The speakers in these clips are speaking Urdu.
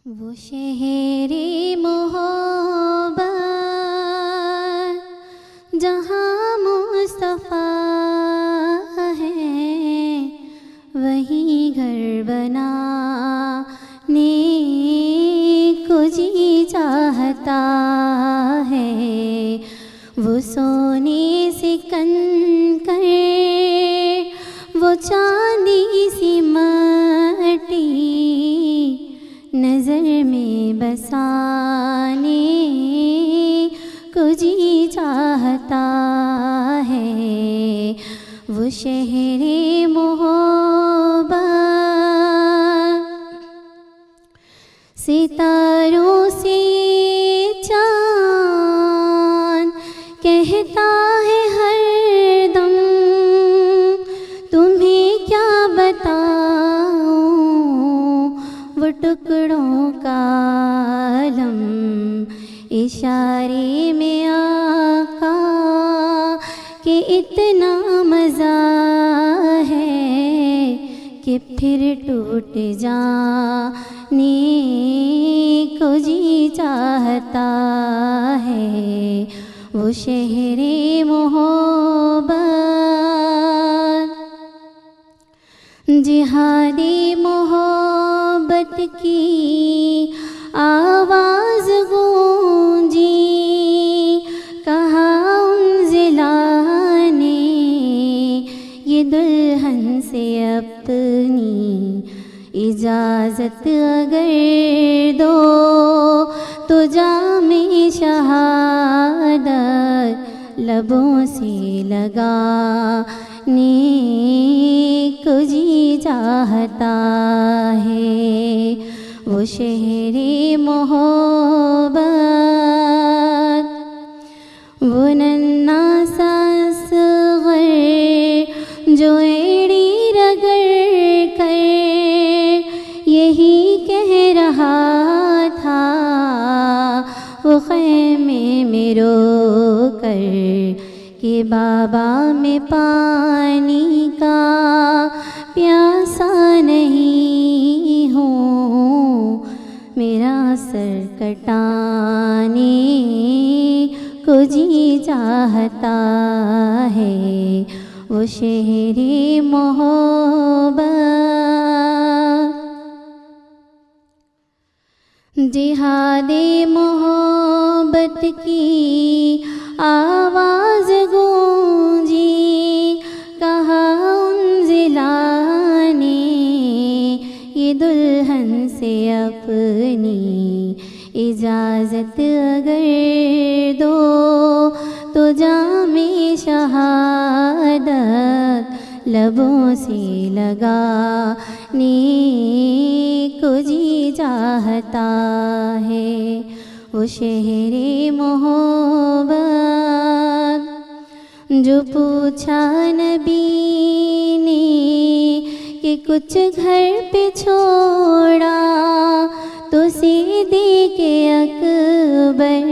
وہ شہر محبت جہاں مصطفیٰ ہے، وہیں گھر بنانے کو جی چاہتا ہے۔ وہ سونے سے کنکر، وہ چاندی سی مٹی نظر میں بسانے کو جی چاہتا ہے۔ وہ شہر محبت ستاروں سے چاند کہتا ہے ہر دم، تمہیں کیا بتاؤں وہ ٹکڑوں کا عالم، اشارے میں آقا کہ اتنا مزہ ہے کہ پھر ٹوٹ جانے کو جی چاہتا ہے۔ وہ شہر محبت جہادی محبت کی آواز گونجی، کہا انزلا نے یہ دلہن سے اپنی اجازت اگر دو تو جام شہادت لبوں سے لگانے کو جی چاہتا ہے۔ وہ شہر محبت وہ ننھا سا اصغر جو ایڑی رگڑ کر یہی کہہ رہا تھا، وہ خیمے میں رو کر کہ بابا میں پانی کا پیاسا نہیں ہوں، میرا سر کٹانے کو جی چاہتا ہے۔ وہ شہر محبت جہاد محبت کی آواز گونجی، کہا انزلا نے یہ دلہن سے اپنی اجازت اگر دو تو جام شہادت لبوں سے لگانے کو جی چاہتا ہے۔ وہ شہر محبت جو پوچھا نبی نے کہ کچھ گھر پہ چھوڑا تو صدیق اکبر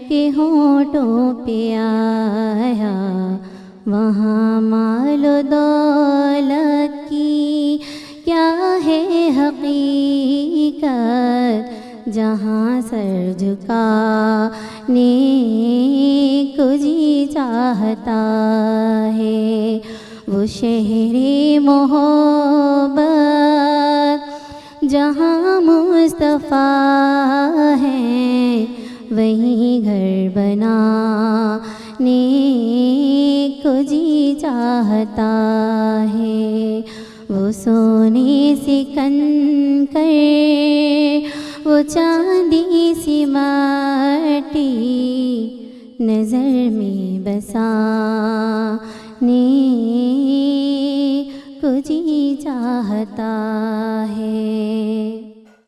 کے ہونٹوں پہ آیا، وہاں مال و دولت کی کیا ہے حقیقت، جہاں سر جھکانے کو جی چاہتا ہے۔ وہ شہر محبت جہاں مصطفیٰ ہے، وہیں گھر بنانے کو جی چاہتا ہے۔ وہ سونے سے کنکر، وہ چاندی سی مٹی نظر میں بسانے کو جی چاہتا ہے۔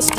HD